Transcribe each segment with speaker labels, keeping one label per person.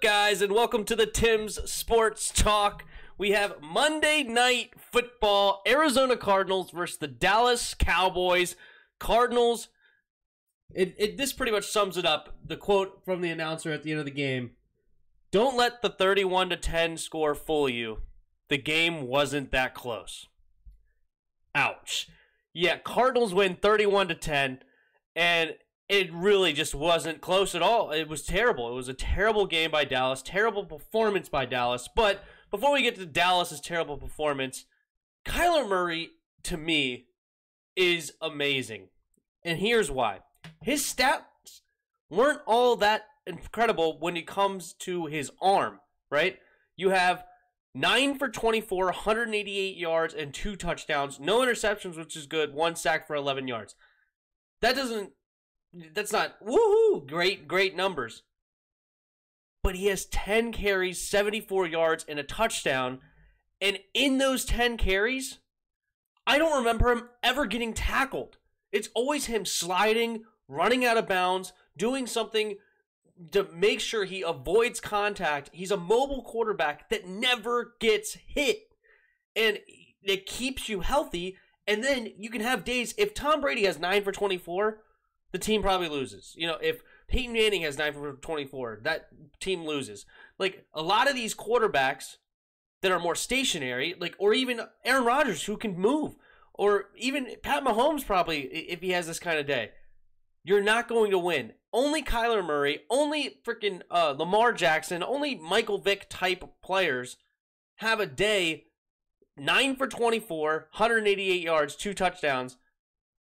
Speaker 1: guys, and welcome to the Tim's Sports Talk. We have Monday Night Football, Arizona Cardinals versus the Dallas Cowboys. Cardinals, this pretty much sums it up. The quote from the announcer at the end of the game: "Don't let the 31-10 score fool you. The game wasn't that close." Ouch. Yeah, Cardinals win 31-10, and it really just wasn't close at all. It was terrible. It was a terrible game by Dallas, terrible performance by Dallas. But before we get to Dallas's terrible performance, Kyler Murray, to me, is amazing. And here's why. His stats weren't all that incredible when it comes to his arm, right? You have 9 for 24, 188 yards, and 2 touchdowns. No interceptions, which is good. 1 sack for 11 yards. That's not, woohoo, great numbers. But he has 10 carries, 74 yards, and a touchdown. And in those 10 carries, I don't remember him ever getting tackled. It's always him sliding, running out of bounds, doing something to make sure he avoids contact. He's a mobile quarterback that never gets hit. And it keeps you healthy. And then you can have days, if Tom Brady has 9 for 24, the team probably loses. You know, if Peyton Manning has 9 for 24, that team loses. Like, a lot of these quarterbacks that are more stationary, like, or even Aaron Rodgers, who can move, or even Pat Mahomes probably, if he has this kind of day, you're not going to win. Only Kyler Murray, only freaking Lamar Jackson, only Michael Vick type players have a day 9 for 24, 188 yards, 2 touchdowns,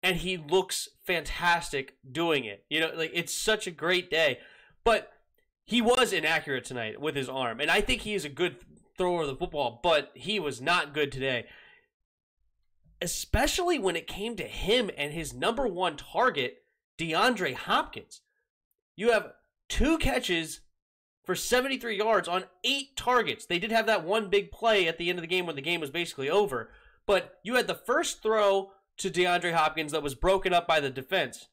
Speaker 1: and he looks fantastic doing it. You know, like, it's such a great day. But he was inaccurate tonight with his arm, and I think he is a good thrower of the football, but he was not good today. Especially when it came to him and his number one target, DeAndre Hopkins. You have 2 catches for 73 yards on 8 targets. They did have that one big play at the end of the game when the game was basically over, but you had the first throw to DeAndre Hopkins that was broken up by the defense.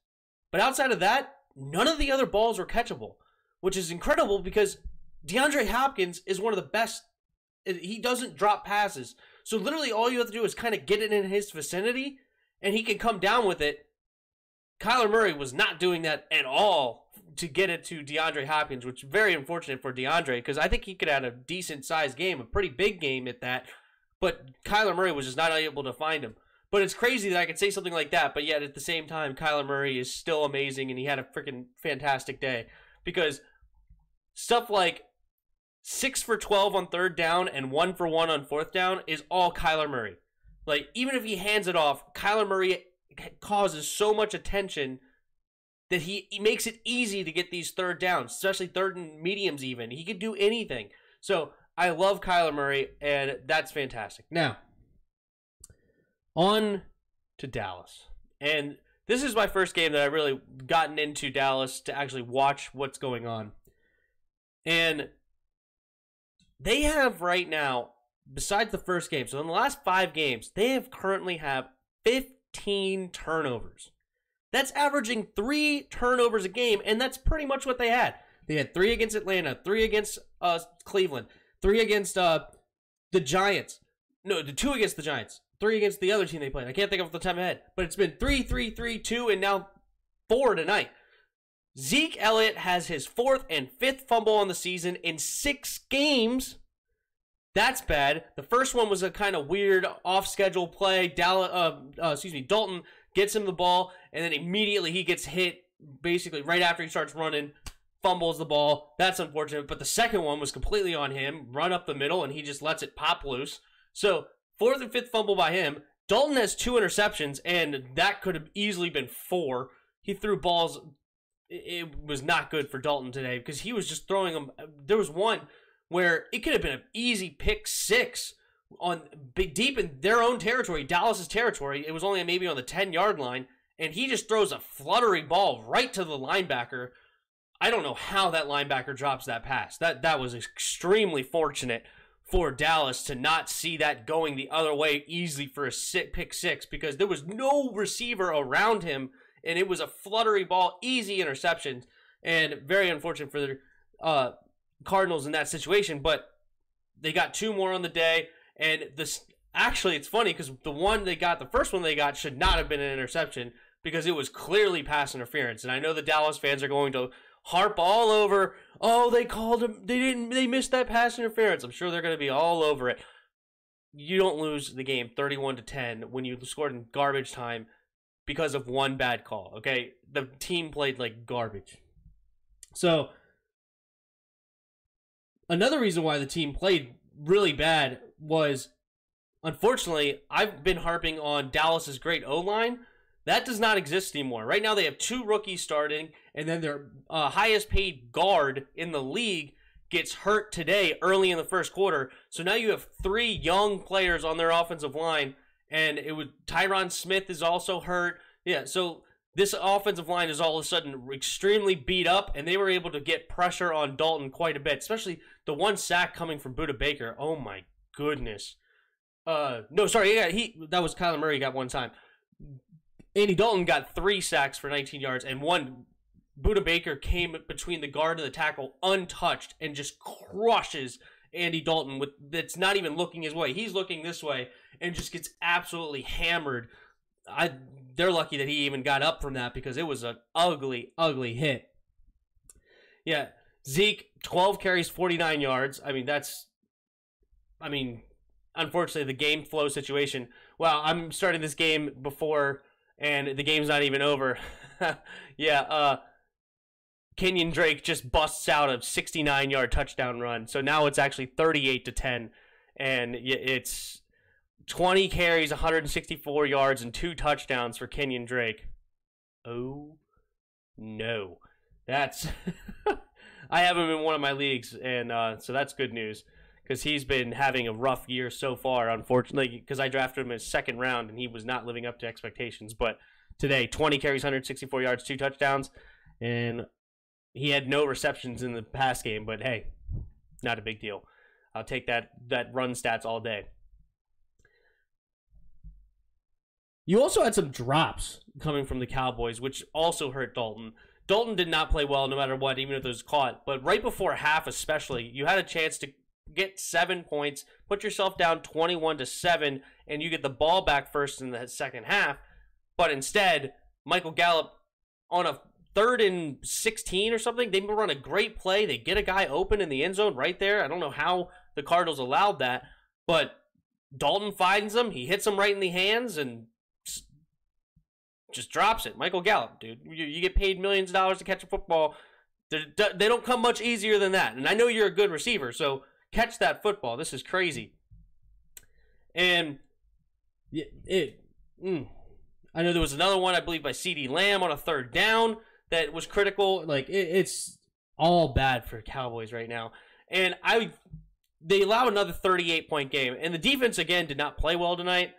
Speaker 1: But outside of that, none of the other balls were catchable, which is incredible because DeAndre Hopkins is one of the best. He doesn't drop passes. So literally all you have to do is kind of get it in his vicinity, and he can come down with it. Kyler Murray was not doing that at all to get it to DeAndre Hopkins, which is very unfortunate for DeAndre because I think he could have had a decent-sized game, a pretty big game at that, but Kyler Murray was just not able to find him. But it's crazy that I could say something like that, but yet at the same time, Kyler Murray is still amazing, and he had a freaking fantastic day. Because stuff like 6 for 12 on 3rd down and 1 for 1 on 4th down is all Kyler Murray. Like, even if he hands it off, Kyler Murray causes so much attention that he makes it easy to get these 3rd downs, especially 3rd and mediums even. He could do anything. So, I love Kyler Murray, and that's fantastic. Now, on to Dallas. And this is my first game that I really gotten into Dallas to actually watch what's going on. And they have right now, besides the first game, so in the last 5 games, they have currently have 15 turnovers. That's averaging 3 turnovers a game, and that's pretty much what they had. They had 3 against Atlanta, 3 against Cleveland, 3 against the Giants. No, 2 against the Giants. 3 against the other team they played. I can't think off the top of my head. But it's been 3, 3, 3, 2, and now 4 tonight. Zeke Elliott has his 4th and 5th fumble on the season in 6 games. That's bad. The first one was a kind of weird off-schedule play. Dalton gets him the ball, and then immediately he gets hit basically right after he starts running, fumbles the ball. That's unfortunate. But the second one was completely on him. Run up the middle, and he just lets it pop loose. So 4th and 5th fumble by him. Dalton has 2 interceptions, and that could have easily been 4. He threw balls. It was not good for Dalton today because he was just throwing them. There was one where it could have been an easy pick 6 on deep in their own territory, Dallas's territory. It was only maybe on the 10-yard line, and he just throws a fluttery ball right to the linebacker. I don't know how that linebacker drops that pass. That was extremely fortunate for Dallas to not see that going the other way easily for a pick 6 because there was no receiver around him, and it was a fluttery ball, easy interception, and very unfortunate for Cardinals in that situation, but they got 2 more on the day, and this actually it's funny because the first one they got should not have been an interception because it was clearly pass interference. And I know the Dallas fans are going to harp all over, oh, they called him, they missed that pass interference. I'm sure they're going to be all over it. You don't lose the game 31-10 when you scored in garbage time because of one bad call, okay? The team played like garbage. So, another reason why the team played really bad was, unfortunately, I've been harping on Dallas's great O-line. That does not exist anymore. Right now they have 2 rookies starting, and then their highest paid guard in the league gets hurt today early in the first quarter. So now you have 3 young players on their offensive line, and Tyron Smith is also hurt. Yeah, so this offensive line is all of a sudden extremely beat up, and they were able to get pressure on Dalton quite a bit, especially the 1 sack coming from Budda Baker. Oh my goodness. No, sorry, yeah, that was Kyler Murray got 1 time. Andy Dalton got 3 sacks for 19 yards, and Budda Baker came between the guard and the tackle untouched and just crushes Andy Dalton that's not even looking his way. He's looking this way and just gets absolutely hammered. They're lucky that he even got up from that because it was an ugly, ugly hit. Yeah, Zeke, 12 carries, 49 yards. Unfortunately, the game flow situation. Wow, I'm starting this game before, and the game's not even over. Yeah, Kenyon Drake just busts out a 69-yard touchdown run. So now it's actually 38-10, and it's 20 carries, 164 yards, and 2 touchdowns for Kenyon Drake. Oh, no. That's... I have him in one of my leagues, and so that's good news, because he's been having a rough year so far, unfortunately, because I drafted him in his 2nd round, and he was not living up to expectations. But today, 20 carries, 164 yards, 2 touchdowns, and he had no receptions in the pass game, but hey, not a big deal. I'll take that run stats all day. You also had some drops coming from the Cowboys, which also hurt Dalton. Dalton did not play well no matter what, even if it was caught. But right before half especially, you had a chance to get 7 points, put yourself down 21-7, and you get the ball back first in the second half. But instead, Michael Gallup, on a 3rd and 16 or something, they run a great play. They get a guy open in the end zone right there. I don't know how the Cardinals allowed that, but Dalton finds him. He hits him right in the hands and just drops it. Michael Gallup, dude. You get paid millions of dollars to catch a football. They don't come much easier than that. And I know you're a good receiver, so catch that football. This is crazy. And I know there was another one, I believe, by CeeDee Lamb on a 3rd down that was critical. Like, it's all bad for Cowboys right now. And they allow another 38-point game. And the defense, again, did not play well tonight.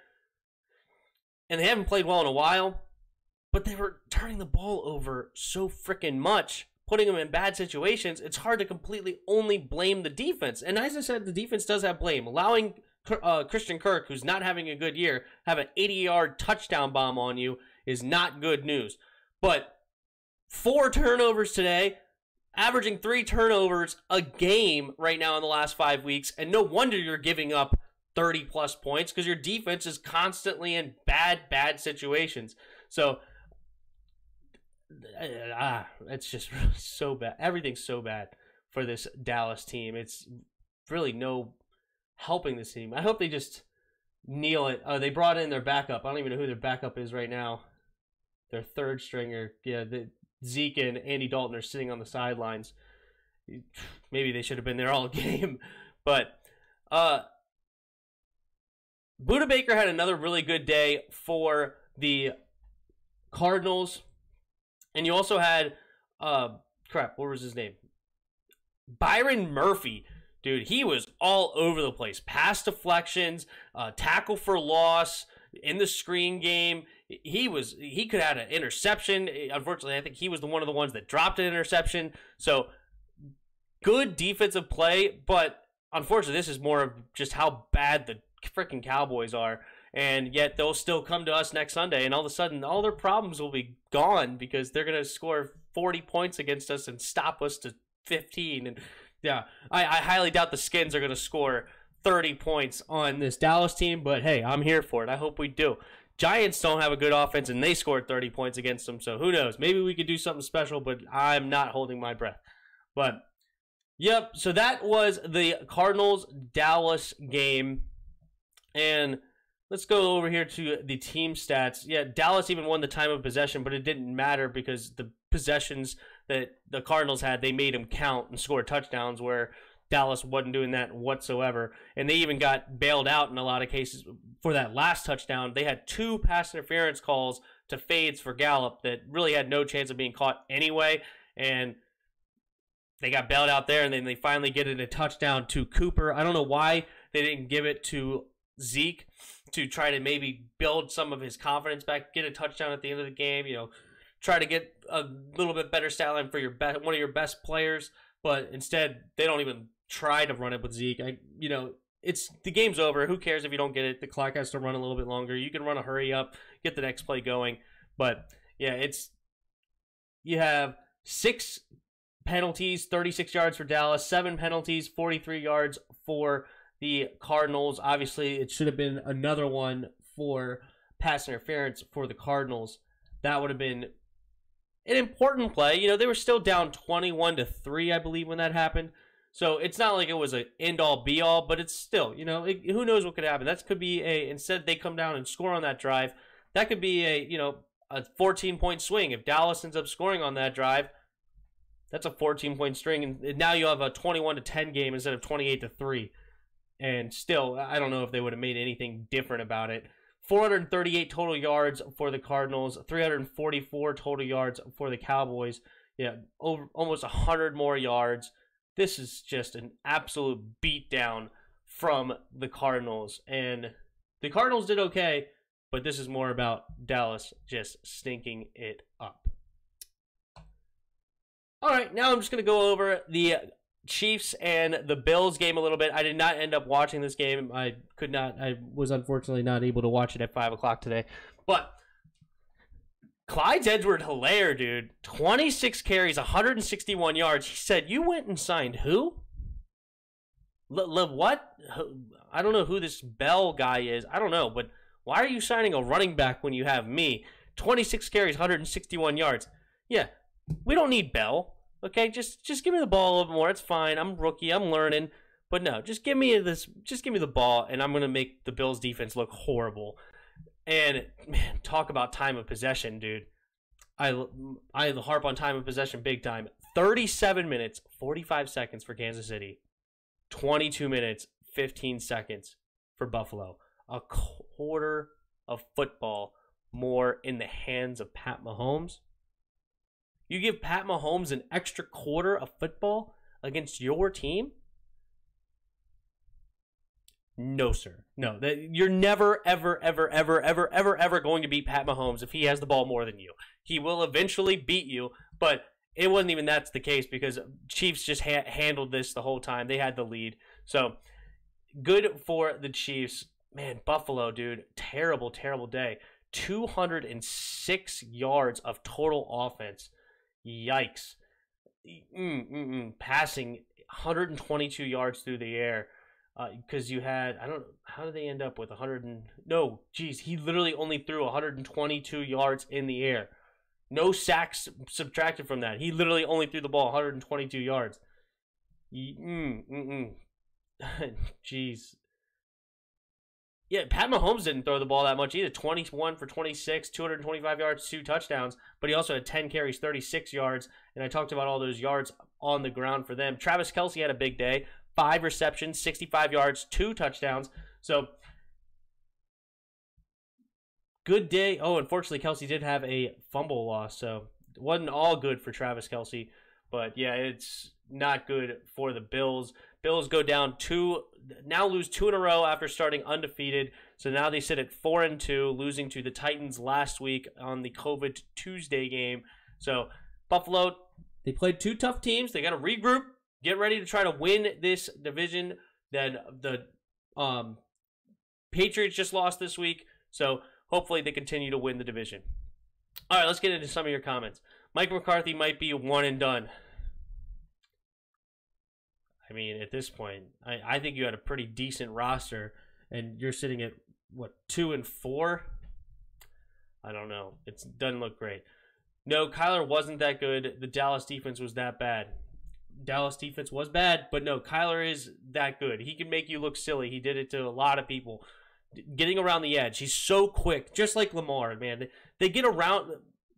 Speaker 1: And they haven't played well in a while. But they were turning the ball over so freaking much, putting them in bad situations. It's hard to completely only blame the defense. And as I said, the defense does have blame. Allowing Christian Kirk, who's not having a good year, have an 80-yard touchdown bomb on you is not good news. But 4 turnovers today, averaging 3 turnovers a game right now in the last 5 weeks. And no wonder you're giving up 30-plus points because your defense is constantly in bad situations. So, it's just so bad. Everything's so bad for this Dallas team. It's really no helping this team. I hope they just kneel it. They brought in their backup. I don't even know who their backup is right now. Their 3rd stringer. Yeah, Zeke and Andy Dalton are sitting on the sidelines. Maybe they should have been there all game. But Budda Baker had another really good day for the Cardinals. And you also had, what was his name? Byron Murphy. Dude, he was all over the place. Pass deflections, tackle for loss, in the screen game. He could have had an interception. Unfortunately, I think he was one of the ones that dropped an interception. So, good defensive play, but unfortunately, this is more of just how bad the freaking Cowboys are. And yet they'll still come to us next Sunday, and all of a sudden all their problems will be gone because they're going to score 40 points against us and stop us to 15. And Yeah, I highly doubt the Skins are going to score 30 points on this Dallas team, but hey, I'm here for it. I hope we do. Giants don't have a good offense, and they scored 30 points against them, so who knows? Maybe we could do something special, but I'm not holding my breath. But, yep, so that was the Cardinals-Dallas game, and let's go over here to the team stats. Yeah, Dallas even won the time of possession, but it didn't matter because the possessions that the Cardinals had, they made them count and score touchdowns, where Dallas wasn't doing that whatsoever. And they even got bailed out in a lot of cases for that last touchdown. They had 2 pass interference calls to fades for Gallup that really had no chance of being caught anyway. And they got bailed out there, and then they finally get it a touchdown to Cooper. I don't know why they didn't give it to Zeke to try to maybe build some of his confidence back, get a touchdown at the end of the game, try to get a little bit better stat line for one of your best players. But instead, they don't even try to run it with Zeke. It's the game's over. Who cares if you don't get it? The clock has to run a little bit longer. You can run a hurry up, get the next play going. But yeah, you have 6 penalties, 36 yards for Dallas, 7 penalties, 43 yards for the Cardinals. Obviously, it should have been another one for pass interference for the Cardinals. That would have been an important play. They were still down 21-3, I believe, when that happened. So it's not like it was an end-all, be-all, but it's still, who knows what could happen. That could be instead they come down and score on that drive, that could be a 14-point swing. If Dallas ends up scoring on that drive, that's a 14-point string, and now you have a 21-10 game instead of 28-3. And still, I don't know if they would have made anything different about it. 438 total yards for the Cardinals, 344 total yards for the Cowboys. Yeah, almost 100 more yards. This is just an absolute beatdown from the Cardinals. And the Cardinals did okay, but this is more about Dallas just stinking it up. All right, now I'm just going to go over the Chiefs and the Bills game a little bit. I did not end up watching this game. I was unfortunately not able to watch it at 5 o'clock today. But Clyde Edwards-Helaire, dude, 26 carries, 161 yards. He said, "You went and signed who? What? I don't know who this Bell guy is. I don't know, but why are you signing a running back when you have me? 26 carries, 161 yards. Yeah, we don't need Bell. Okay, just give me the ball a little bit more. It's fine. I'm a rookie. I'm learning. But no, just give me the ball, and I'm gonna make the Bills defense look horrible." And man, talk about time of possession, dude. I harp on time of possession big time. 37 minutes, 45 seconds for Kansas City. 22 minutes, 15 seconds for Buffalo. A quarter of football more in the hands of Pat Mahomes. You give Pat Mahomes an extra quarter of football against your team? No, sir. No, you're never, ever, ever, ever, ever, ever, ever going to beat Pat Mahomes if he has the ball more than you. He will eventually beat you, but it wasn't even that's the case because Chiefs just handled this the whole time. They had the lead. So, good for the Chiefs. Man, Buffalo, dude, terrible, terrible day. 206 yards of total offense. Yikes. Passing 122 yards through the air. Because you had, I don't know, how did they end up with 100 and, no, geez, he literally only threw 122 yards in the air. No sacks subtracted from that. He literally only threw the ball 122 yards. Jeez. Yeah, Pat Mahomes didn't throw the ball that much either. 21 for 26, 225 yards, 2 touchdowns. But he also had 10 carries, 36 yards. And I talked about all those yards on the ground for them. Travis Kelce had a big day. 5 receptions, 65 yards, 2 touchdowns. So, good day. Oh, unfortunately, Kelce did have a fumble loss. So, it wasn't all good for Travis Kelce. But, yeah, it's not good for the Bills. Bills go down now lose 2 in a row after starting undefeated. So, now they sit at 4-2, losing to the Titans last week on the COVID Tuesday game. So, Buffalo, they played 2 tough teams. They got to regroup. Get ready to try to win this division. Then the Patriots just lost this week, so hopefully they continue to win the division. All right, let's get into some of your comments. Mike McCarthy might be one and done. I mean, at this point, I think you had a pretty decent roster, and you're sitting at, what, 2-4? I don't know. It doesn't look great. No, Kyler wasn't that good. The Dallas defense was that bad. Dallas defense was bad, but no, Kyler is that good. He can make you look silly. He did it to a lot of people. Getting around the edge. He's so quick, just like Lamar, man. They get around.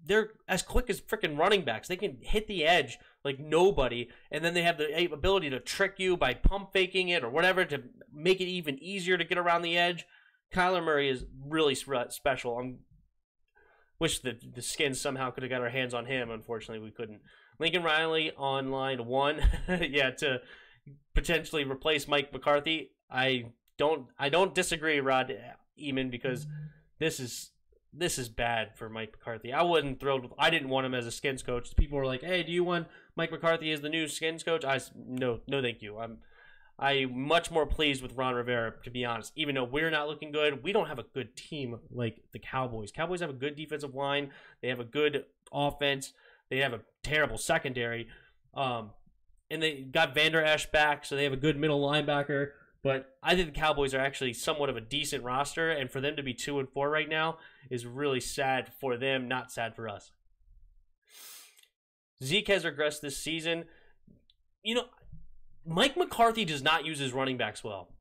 Speaker 1: They're as quick as freaking running backs. They can hit the edge like nobody, and then they have the ability to trick you by pump faking it or whatever to make it even easier to get around the edge. Kyler Murray is really special. I wish the Skins somehow could have got our hands on him. Unfortunately, we couldn't. Lincoln Riley on line 1, yeah, to potentially replace Mike McCarthy. I don't disagree, Rod Eamon, because this is bad for Mike McCarthy. I wasn't thrilled. I didn't want him as a Skins coach. People were like, "Hey, do you want Mike McCarthy as the new Skins coach?" No, thank you. I'm much more pleased with Ron Rivera, to be honest. Even though we're not looking good, we don't have a good team like the Cowboys. Cowboys have a good defensive line. They have a good offense. They have a terrible secondary. And they got Van Der Esch back, so they have a good middle linebacker. But I think the Cowboys are actually somewhat of a decent roster, and for them to be 2-4 right now is really sad for them, not sad for us. Zeke has regressed this season. You know, Mike McCarthy does not use his running backs well.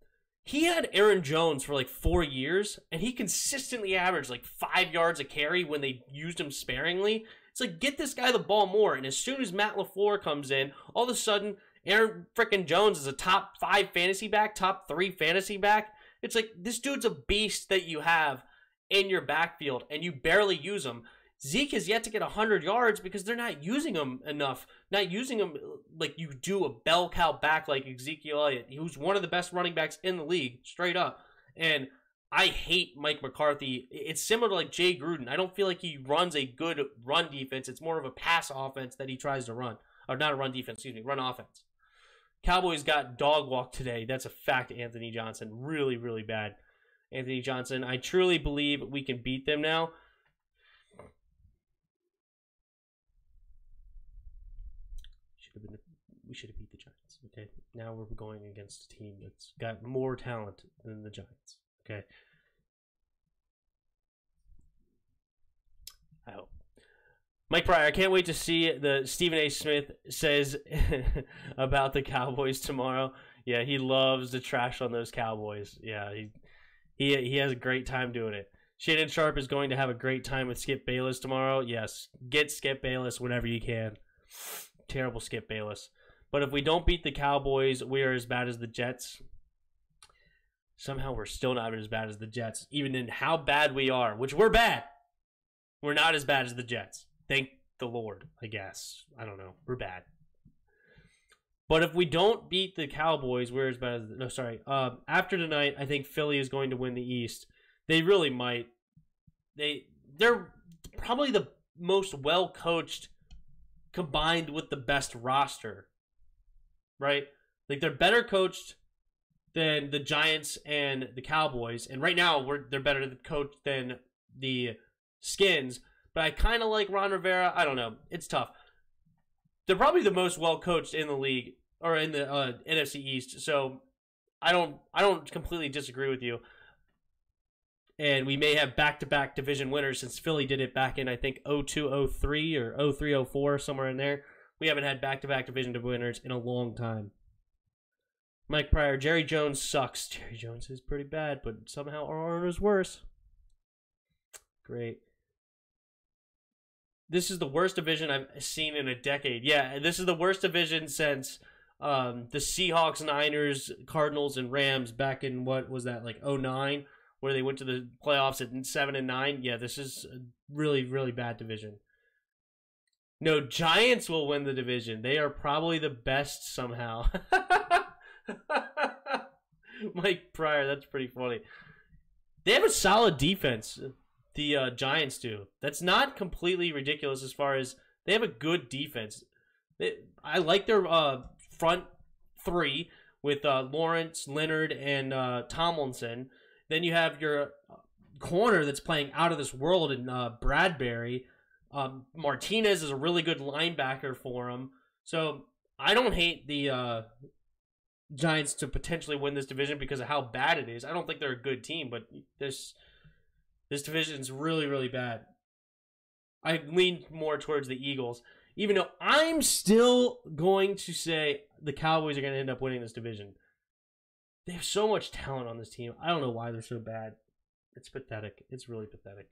Speaker 1: He had Aaron Jones for like 4 years, and he consistently averaged like 5 yards a carry when they used him sparingly. It's like, get this guy the ball more, and as soon as Matt LaFleur comes in, all of a sudden, Aaron frickin' Jones is a top 5 fantasy back, top 3 fantasy back. It's like, this dude's a beast that you have in your backfield, and you barely use him. Zeke has yet to get 100 yards because they're not using him enough. Not using him like you do a bell cow back like Ezekiel Elliott, who's one of the best running backs in the league, straight up. And I hate Mike McCarthy. It's similar to like Jay Gruden. I don't feel like he runs a good run defense. It's more of a pass offense that he tries to run. Or not a run defense, excuse me, run offense. Cowboys got dog walk today. That's a fact, Anthony Johnson. Really, really bad. Anthony Johnson, I truly believe we can beat them now. We should have beat the Giants. Okay, now we're going against a team that's got more talent than the Giants. Okay, I hope. Mike Pryor, I can't wait to see the Stephen A. Smith says about the Cowboys tomorrow. Yeah, he loves to trash on those Cowboys. Yeah, he has a great time doing it. Shannon Sharp is going to have a great time with Skip Bayless tomorrow. Yes, get Skip Bayless whenever you can. Terrible Skip Bayless. But if we don't beat the Cowboys, we are as bad as the Jets. Somehow we're still not as bad as the Jets. Even in how bad we are, which we're bad. We're not as bad as the Jets. Thank the Lord, I guess. I don't know. We're bad. But if we don't beat the Cowboys, we're as bad as... No, sorry. After tonight, I think Philly is going to win the East. They really might. They're probably the most well-coached combined with the best roster. Right? Like, they're better coached than the Giants and the Cowboys. And right now, they're better coached than the Skins. But I kind of like Ron Rivera. I don't know. It's tough. They're probably the most well-coached in the league, or in the NFC East. So I don't completely disagree with you. And we may have back-to-back division winners since Philly did it back in, I think, 02-03 or 03-04, somewhere in there. We haven't had back-to-back division winners in a long time. Mike Pryor, Jerry Jones sucks. Jerry Jones is pretty bad, but somehow our is worse. Great. This is the worst division I've seen in a decade. Yeah, this is the worst division since the Seahawks, Niners, Cardinals, and Rams back in, what was that, like 09, where they went to the playoffs at 7-9. Yeah, this is a really, really bad division. No, Giants will win the division. They are probably the best somehow. Mike Pryor, that's pretty funny. They have a solid defense. The Giants do. That's not completely ridiculous as far as they have a good defense. I like their front three with Lawrence, Leonard, and Tomlinson. Then you have your corner that's playing out of this world in Bradbury. Martinez is a really good linebacker for him. So I don't hate the Giants to potentially win this division because of how bad it is. I don't think they're a good team, but this division is really, really bad. I lean more towards the Eagles, even though I'm still going to say the Cowboys are going to end up winning this division. They have so much talent on this team. I don't know why they're so bad. It's pathetic. It's really pathetic.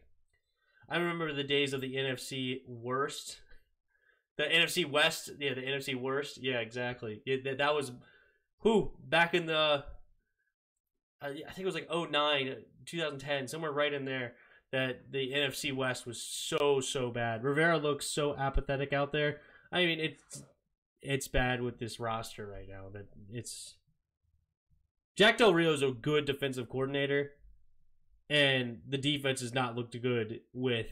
Speaker 1: I remember the days of the NFC worst. The NFC West. Yeah, the NFC worst. Yeah, exactly. That was, back in the, I think it was like 2009, 2010, somewhere right in there, that the NFC West was so bad. Rivera looks so apathetic out there. I mean, it's bad with this roster right now. That it's Jack Del Rio is a good defensive coordinator, and the defense has not looked good with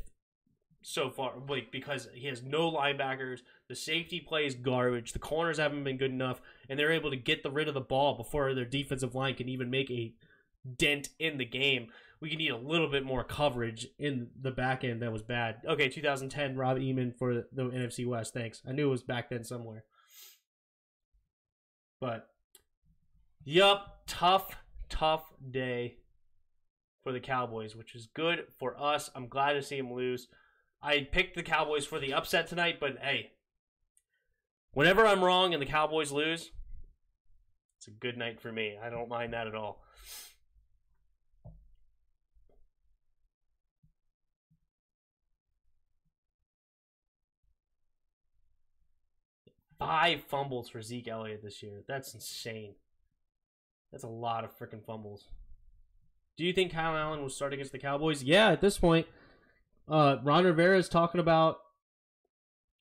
Speaker 1: so far, like, because he has no linebackers. The safety play is garbage. The corners haven't been good enough, and they're able to get rid of the ball before their defensive line can even make a dent in the game. We can need a little bit more coverage in the back end. That was bad. Okay, 2010, Rob Eamon for the NFC West. Thanks. I knew it was back then somewhere. But, yup, tough day for the Cowboys, which is good for us. I'm glad to see them lose. I picked the Cowboys for the upset tonight, but hey, whenever I'm wrong and the Cowboys lose, it's a good night for me. I don't mind that at all. Five fumbles for Zeke Elliott this year. That's insane. That's a lot of freaking fumbles. Do you think Kyle Allen will start against the Cowboys? Yeah, at this point. Ron Rivera is talking about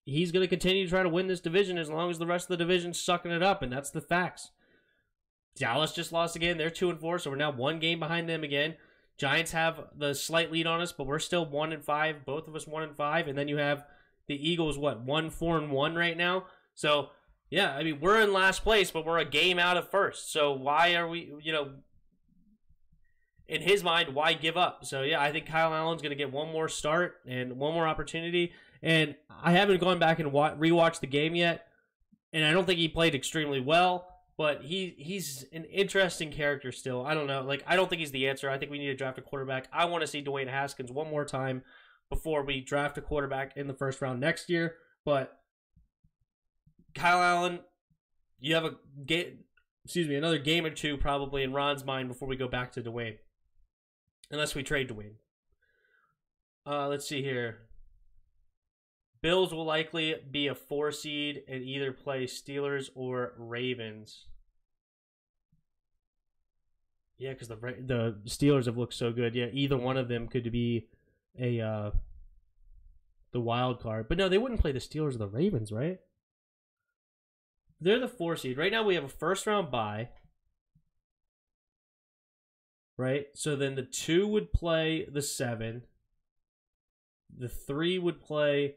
Speaker 1: he's going to continue to try to win this division as long as the rest of the division's sucking it up, and that's the facts. Dallas just lost again. They're 2-4, so we're now one game behind them again. Giants have the slight lead on us, but we're still 1-5. Both of us 1-5, and then you have the Eagles, 1-4-1 right now. So, yeah, I mean, we're in last place, but we're a game out of first. So why are we, in his mind, why give up? So, yeah, I think Kyle Allen's going to get one more start and one more opportunity. And I haven't gone back and rewatched the game yet, and I don't think he played extremely well, but he's an interesting character still. I don't know. I don't think he's the answer. I think we need to draft a quarterback. I want to see Dwayne Haskins one more time before we draft a quarterback in the first round next year. But Kyle Allen, you have another game or two probably in Ron's mind before we go back to Dwayne. Unless we trade Dwayne. Let's see here. Bills will likely be a 4 seed and either play Steelers or Ravens. Yeah, because the Steelers have looked so good. Yeah, either one of them could be the wild card. But no, they wouldn't play the Steelers or the Ravens, right? They're the 4 seed. Right now we have a first round bye. Right? So then the 2 would play the 7. The 3 would play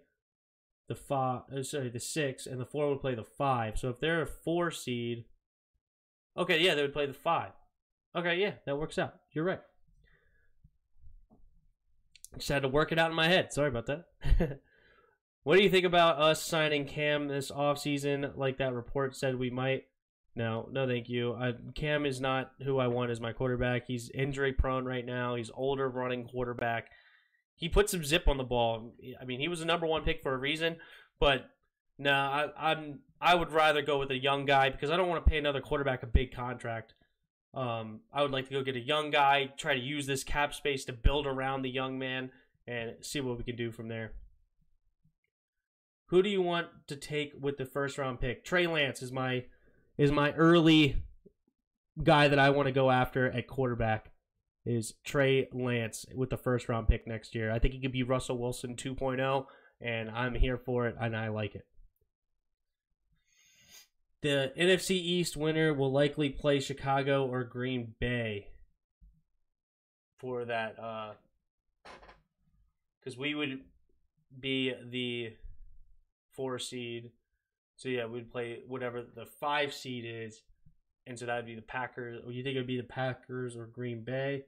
Speaker 1: the 6, and the 4 would play the 5. So if they're a 4 seed, okay, yeah, they would play the 5. Okay, yeah, that works out. You're right. Just had to work it out in my head. Sorry about that. What do you think about us signing Cam this offseason like that report said we might? No, thank you. Cam is not who I want as my quarterback. He's injury prone right now. He's older running quarterback. He put some zip on the ball. I mean, he was the number 1 pick for a reason, but no, I would rather go with a young guy because I don't want to pay another quarterback a big contract. I would like to go get a young guy, try to use this cap space to build around the young man and see what we can do from there. Who do you want to take with the first round pick? Trey Lance is my early guy that I want to go after at quarterback. Is Trey Lance with the first round pick next year. I think he could be Russell Wilson 2.0, and I'm here for it, and I like it. The NFC East winner will likely play Chicago or Green Bay for that, because we would be the 4 seed. So yeah, we'd play whatever the 5 seed is, and so that would be the Packers. Or you think it would be the Packers or Green Bay?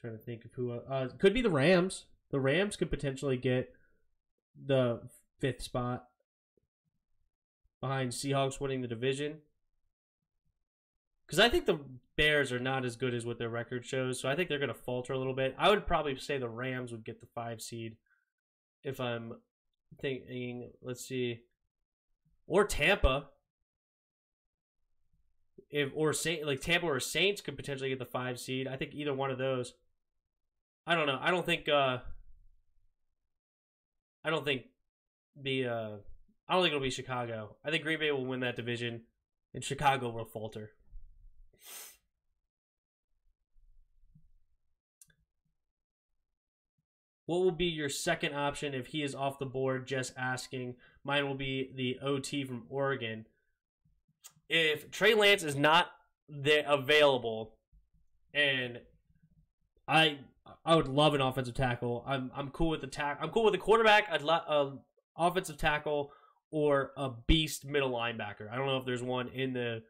Speaker 1: Trying to think of who. Could be the Rams. The Rams could potentially get the 5th spot behind Seahawks winning the division. Because I think the Bears are not as good as what their record shows, so I think they're going to falter a little bit. I would probably say the Rams would get the 5 seed if I'm thinking, let's see, or Tampa. Tampa or Saints could potentially get the 5 seed. I think either one of those. I don't know. I don't think it'll be Chicago. I think Green Bay will win that division, and Chicago will falter. What will be your second option if he is off the board? Just asking. Mine will be the OT from Oregon. If Trey Lance is not available, and I would love an offensive tackle. I'm cool with the I'm cool with the quarterback. I'd love offensive tackle or a beast middle linebacker. I don't know if there's one in the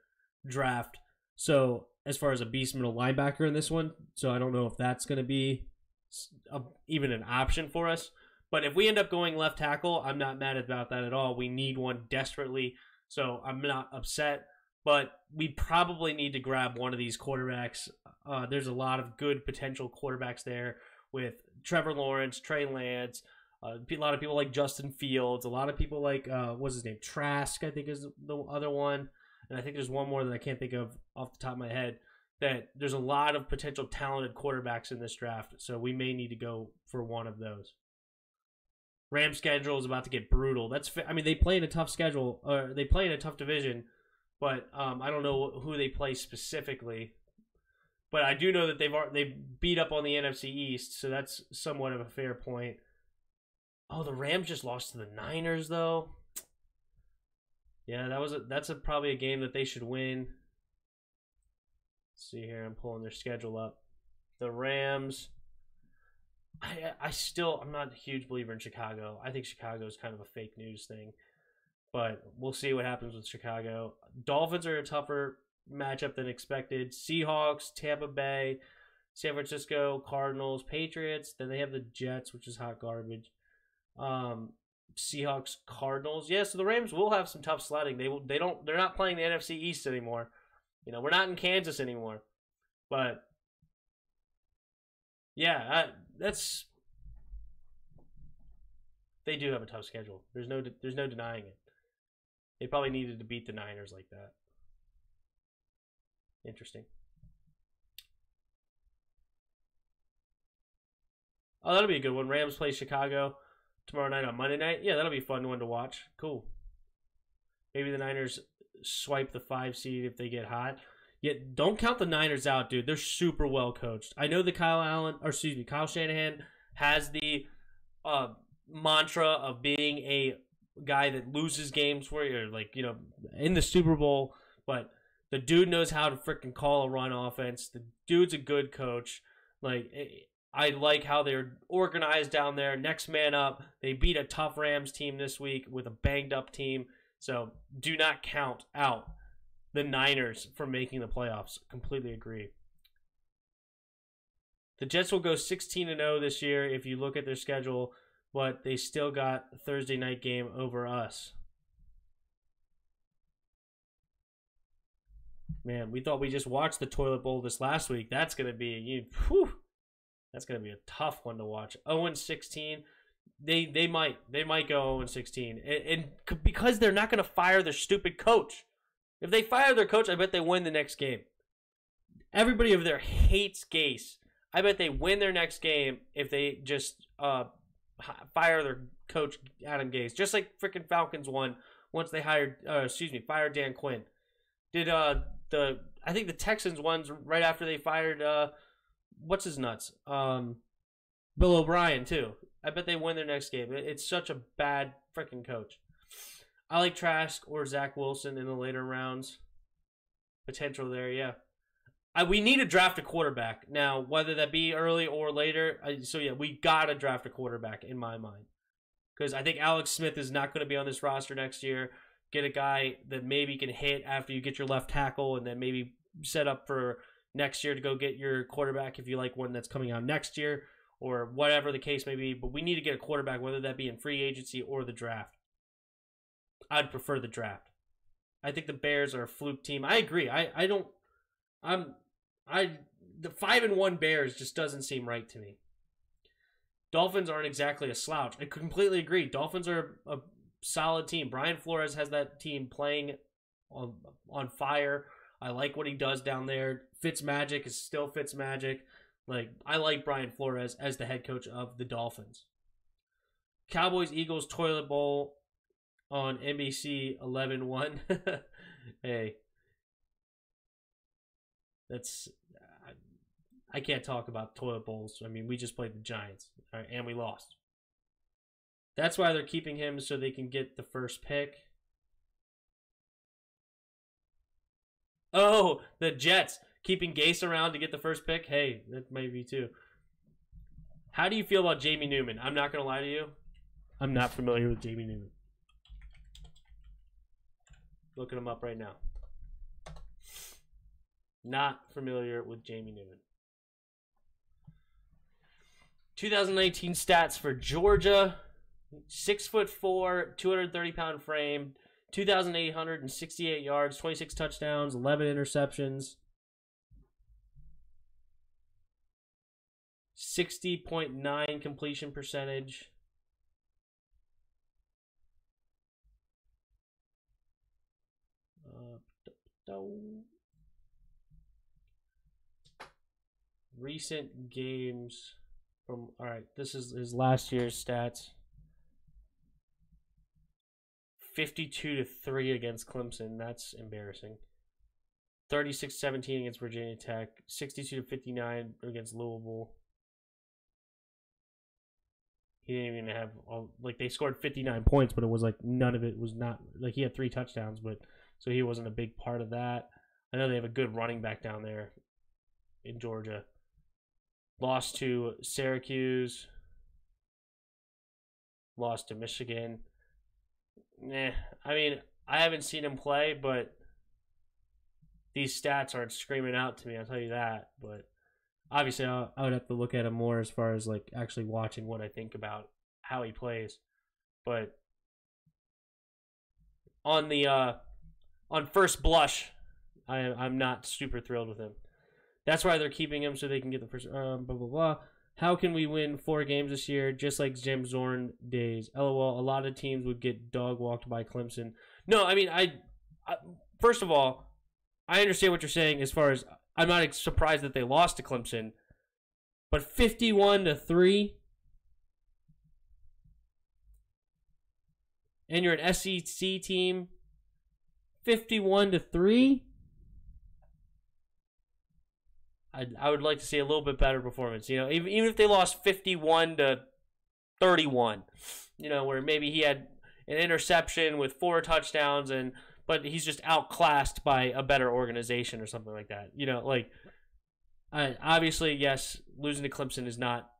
Speaker 1: draft. So as far as a beast middle linebacker in this one, so I don't know if that's going to be even an option for us. But if we end up going left tackle, I'm not mad about that at all. We need one desperately, so I'm not upset. But we probably need to grab one of these quarterbacks. There's a lot of good potential quarterbacks there with Trevor Lawrence, Trey Lance, a lot of people like Justin Fields, a lot of people like, what's his name? Trask, I think is the other one. And I think there's one more that I can't think of off the top of my head. That there's a lot of potential talented quarterbacks in this draft, so we may need to go for one of those. Rams schedule is about to get brutal. They play in a tough schedule, or they play in a tough division, but I don't know who they play specifically. But I do know that they beat up on the NFC East, so that's somewhat of a fair point. Oh, the Rams just lost to the Niners, though. Yeah, that's probably a game that they should win. Let's see here, I'm pulling their schedule up. The Rams. I'm not a huge believer in Chicago. I think Chicago is kind of a fake news thing. But we'll see what happens with Chicago. Dolphins are a tougher matchup than expected. Seahawks, Tampa Bay, San Francisco, Cardinals, Patriots. Then they have the Jets, which is hot garbage. Seahawks, Cardinals. Yeah, so the Rams will have some tough sledding. They're not playing the NFC East anymore. We're not in Kansas anymore. But yeah, they do have a tough schedule. There's no denying it. They probably needed to beat the Niners like that. Interesting. Oh, that'll be a good one. Rams play Chicago tomorrow night on Monday night. Yeah, that'll be a fun one to watch. Cool. Maybe the Niners swipe the 5 seed if they get hot. Yet don't count the Niners out, dude. They're super well coached. I know that Kyle Shanahan has the mantra of being a guy that loses games for you, or in the Super Bowl, but the dude knows how to freaking call a run offense. The dude's a good coach. I like how they're organized down there. Next man up. They beat a tough Rams team this week with a banged up team. So do not count out the Niners from making the playoffs. Completely agree. The Jets will go 16-0 this year if you look at their schedule, but they still got a Thursday night game over us. Man, we thought we just watched the toilet bowl this last week. That's gonna be a tough one to watch. 0-16. They might go 0-16, and because they're not gonna fire their stupid coach. If they fire their coach, I bet they win the next game. Everybody over there hates Gase. I bet they win their next game if they just fire their coach Adam Gase, just like freaking Falcons won once they fired Dan Quinn. I think the Texans won right after they fired what's his nuts, Bill O'Brien too. I bet they win their next game. It's such a bad freaking coach. I like Trask or Zach Wilson in the later rounds. Potential there, yeah. We need to draft a quarterback. Now, whether that be early or later, we got to draft a quarterback in my mind. Because I think Alex Smith is not going to be on this roster next year. Get a guy that maybe can hit after you get your left tackle, and then maybe set up for next year to go get your quarterback if you like one that's coming out next year, or whatever the case may be. But we need to get a quarterback, whether that be in free agency or the draft. I'd prefer the draft. I think the Bears are a fluke team. I agree. I don't. The 5-1 Bears just doesn't seem right to me. Dolphins aren't exactly a slouch. I completely agree. Dolphins are a solid team. Brian Flores has that team playing on fire. I like what he does down there. Fitzmagic is still Fitzmagic. Like, I like Brian Flores as the head coach of the Dolphins. Cowboys Eagles Toilet Bowl on NBC 11-1. Hey, that's I can't talk about toilet bowls. I mean, we just played the Giants, right, and we lost. That's why they're keeping him, so they can get the first pick. Oh, the Jets keeping Gase around to get the first pick. Hey, that might be too. How do you feel about Jamie Newman? I'm not gonna lie to you. I'm not familiar with Jamie Newman. Looking him up right now. Not familiar with Jamie Newman. 2019 stats for Georgia. 6'4", 230-pound frame, 2,868 yards, 26 touchdowns, 11 interceptions. 60.9 completion percentage. Recent games from, all right, this is his last year's stats. 52-3 against Clemson. That's embarrassing. 36-17 against Virginia Tech. 62-59 against Louisville. He didn't even have all, like, they scored 59 points, but it was like none of it was not, like, he had 3 touchdowns, but so he wasn't a big part of that. I know they have a good running back down there in Georgia. Lost to Syracuse. Lost to Michigan. I mean, I haven't seen him play, but these stats aren't screaming out to me, I'll tell you that. But obviously, I would have to look at him more as far as like actually watching what I think about how he plays. But on the on first blush, I'm not super thrilled with him. That's why they're keeping him, so they can get the first blah blah blah. How can we win 4 games this year, just like Jim Zorn days? LOL, a lot of teams would get dog walked by Clemson. No, I mean, I first of all, I understand what you're saying as far as I'm not surprised that they lost to Clemson, but 51-3, and you're an SEC team, 51-3. I would like to see a little bit better performance. You know, even if they lost 51-31, you know, where maybe he had an interception with 4 touchdowns, but he's just outclassed by a better organization or something like that. You know, like, obviously, yes, losing to Clemson is not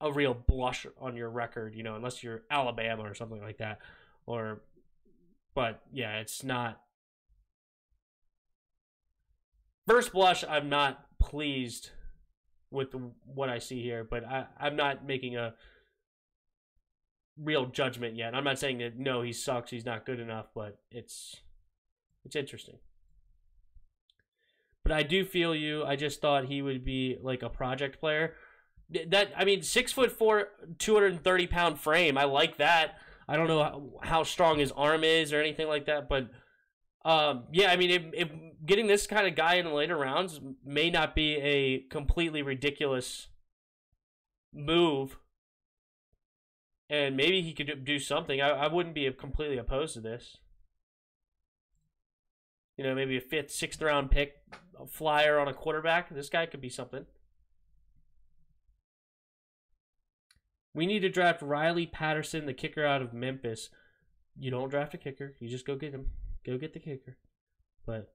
Speaker 1: a real blush on your record, you know, unless you're Alabama or something like that. But yeah, it's not. First blush, I'm not pleased with what I see here, but I'm not making a real judgment yet. I'm not saying that no, he sucks, he's not good enough, but it's interesting. But I do feel you. I just thought he would be like a project player. That, I mean, 6'4", 230-pound frame. I like that. I don't know how strong his arm is or anything like that, but yeah, I mean, if getting this kind of guy in the later rounds may not be a completely ridiculous move, and maybe he could do something. I wouldn't be completely opposed to this. You know, maybe a 5th, 6th round pick, a flyer on a quarterback. This guy could be something. We need to draft Riley Patterson, the kicker out of Memphis. You don't draft a kicker. You just go get him. Go get the kicker. But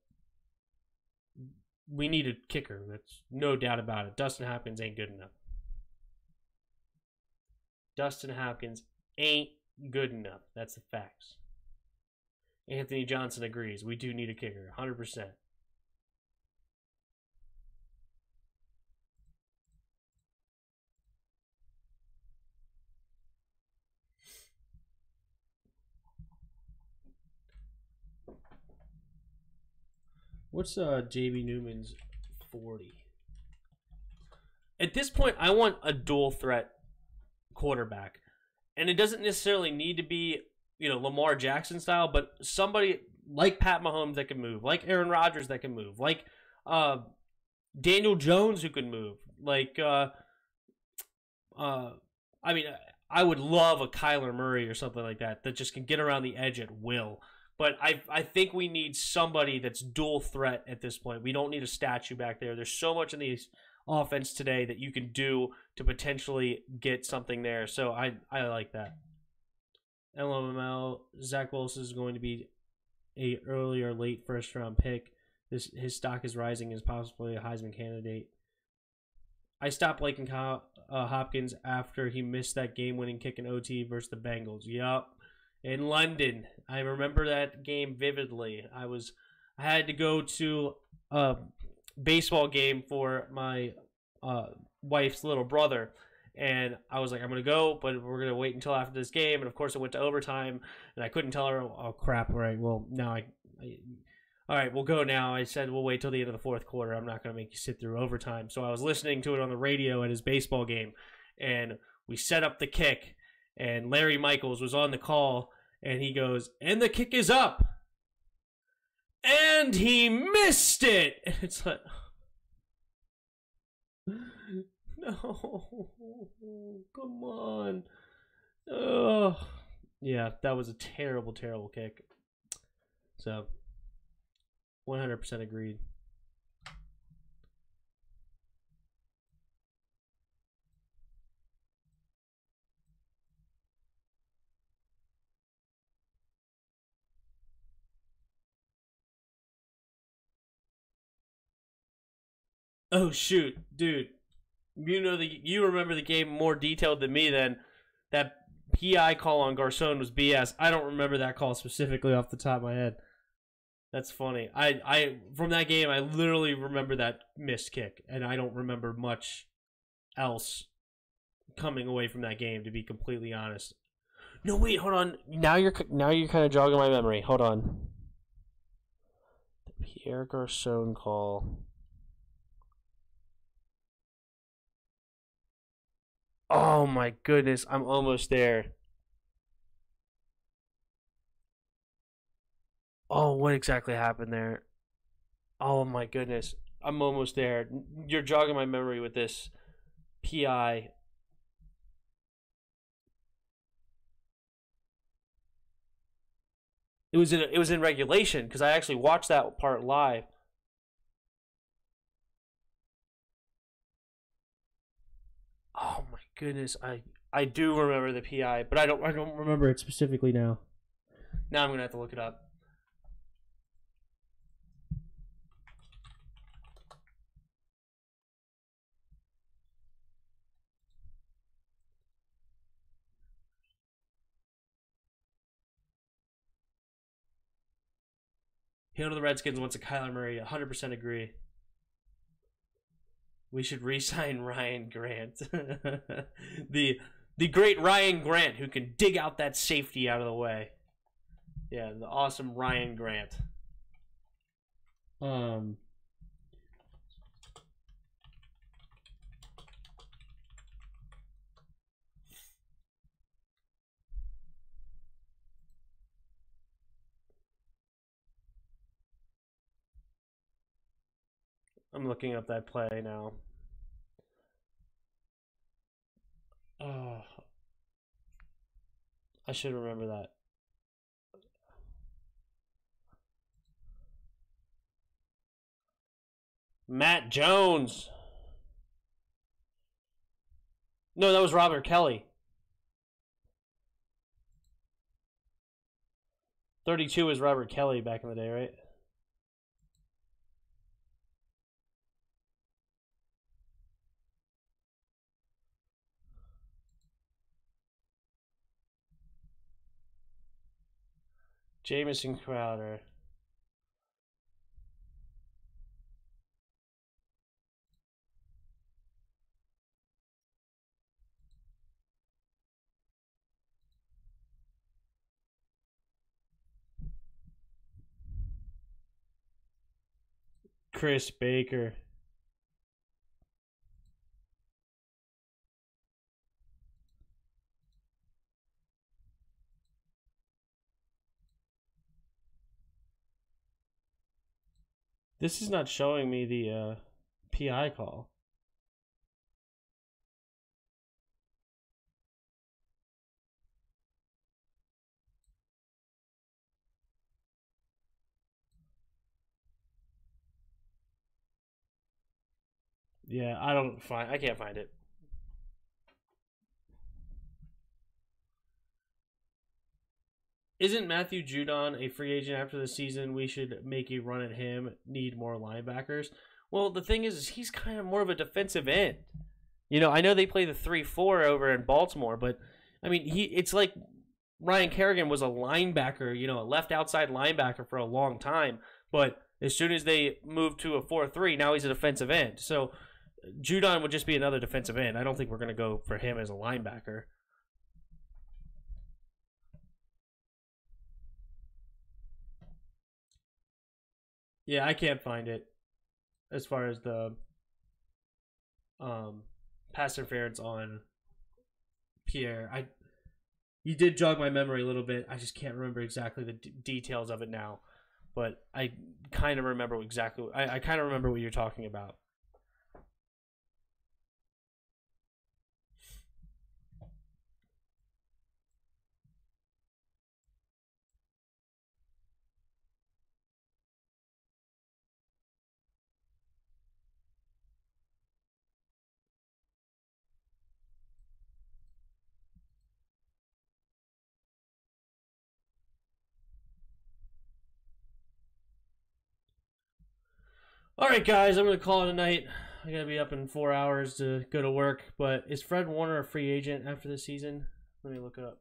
Speaker 1: we need a kicker. That's no doubt about it. Dustin Hopkins ain't good enough. Dustin Hopkins ain't good enough. That's the facts. Anthony Johnson agrees. We do need a kicker. 100%. What's JB Newman's 40? At this point, I want a dual threat quarterback. And it doesn't necessarily need to be, Lamar Jackson style, but somebody like Pat Mahomes that can move, like Aaron Rodgers that can move, like Daniel Jones who can move. Like, I would love a Kyler Murray or something like that just can get around the edge at will. But I think we need somebody that's dual threat at this point. We don't need a statue back there. There's so much in the offense today that you can do to potentially get something there. So I like that. LML, Zach Wilson is going to be a early or late first round pick. His stock is rising as possibly a Heisman candidate. I stopped liking Hopkins after he missed that game-winning kick in OT versus the Bengals. Yup. In London. I remember that game vividly. I had to go to a baseball game for my wife's little brother. And I was like, I'm going to go, but we're going to wait until after this game. And, of course, it went to overtime. And I couldn't tell her, oh, crap. All right, well, now all right, we'll go now. I said, we'll wait till the end of the fourth quarter. I'm not going to make you sit through overtime. So I was listening to it on the radio at his baseball game. And we set up the kick. And Larry Michaels was on the call. And he goes, and the kick is up. And he missed it. And it's like, no, come on. Ugh. Yeah, that was a terrible, terrible kick. So, 100% agreed. Oh, shoot, dude. You remember the game more detailed than me. Then that PI call on Garcon was BS. I don't remember that call specifically off the top of my head. That's funny. I from that game, I literally remember that missed kick, and I don't remember much else coming away from that game. To be completely honest. No, wait, hold on. Now you're kind of jogging my memory. Hold on. The Pierre Garcon call. Oh my goodness, I'm almost there. Oh, what exactly happened there? Oh my goodness, I'm almost there. You're jogging my memory with this PI. It was in regulation because I actually watched that part live. Oh my goodness, I do remember the PI, but I don't remember it specifically now. Now I'm gonna have to look it up. Hail to the Redskins wants a Kyler Murray. 100% agree. We should re-sign Ryan Grant. the great Ryan Grant who can dig out that safety out of the way. Yeah, the awesome Ryan Grant. I'm looking up that play now. I should remember that. Matt Jones. No, that was Robert Kelly. 32 was Robert Kelly back in the day, right? Jamison Crowder. Chris Baker. This is not showing me the PI call. Yeah, I can't find it. Isn't Matthew Judon a free agent after the season? We should make a run at him. Need more linebackers. Well, the thing is he's kind of more of a defensive end. You know, I know they play the 3-4 over in Baltimore, but I mean, it's like Ryan Kerrigan was a linebacker, you know, a left outside linebacker for a long time, but as soon as they moved to a 4-3, now he's a defensive end. So Judon would just be another defensive end. I don't think we're going to go for him as a linebacker. Yeah, I can't find it as far as the pass interference on Pierre. You did jog my memory a little bit. I just can't remember exactly the details of it now, but I kind of remember exactly. I kind of remember what you're talking about. All right, guys, I'm going to call it a night. I got to be up in 4 hours to go to work. But is Fred Warner a free agent after the season? Let me look it up.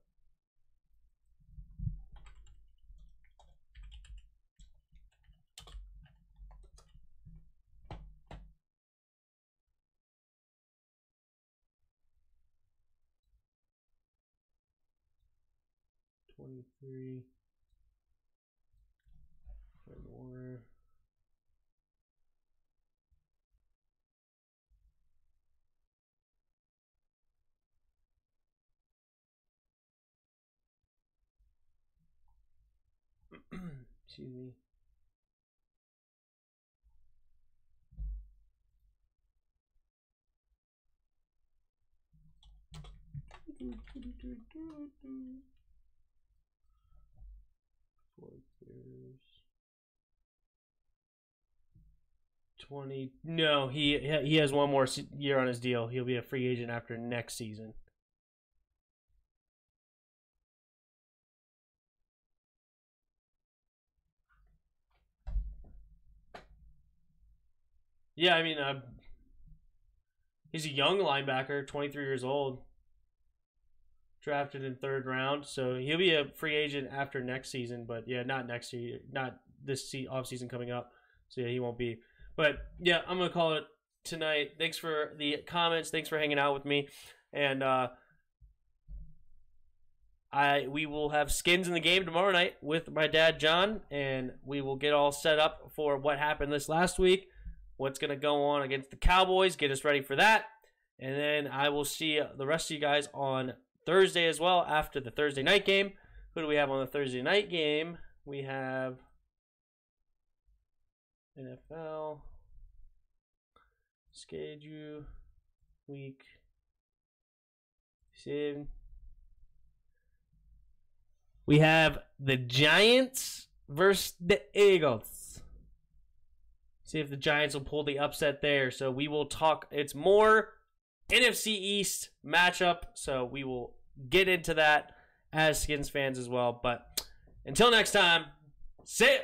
Speaker 1: $23. Fred Warner. Excuse me. No, he has one more year on his deal. He'll be a free agent after next season. Yeah, I mean, he's a young linebacker, 23 years old, drafted in 3rd round, so he'll be a free agent after next season. But yeah, not next year, not this off season coming up. So yeah, he won't be. But yeah, I'm gonna call it tonight. Thanks for the comments. Thanks for hanging out with me, and we will have skins in the game tomorrow night with my dad John, and we will get all set up for what happened this last week. What's going to go on against the Cowboys, get us ready for that. And then I will see the rest of you guys on Thursday as well after the Thursday night game. Who do we have on the Thursday night game? We have NFL schedule week 7. We have the Giants versus the Eagles. See if the Giants will pull the upset there. So we will talk. It's more NFC East matchup. So we will get into that as Skins fans as well. But until next time, see ya.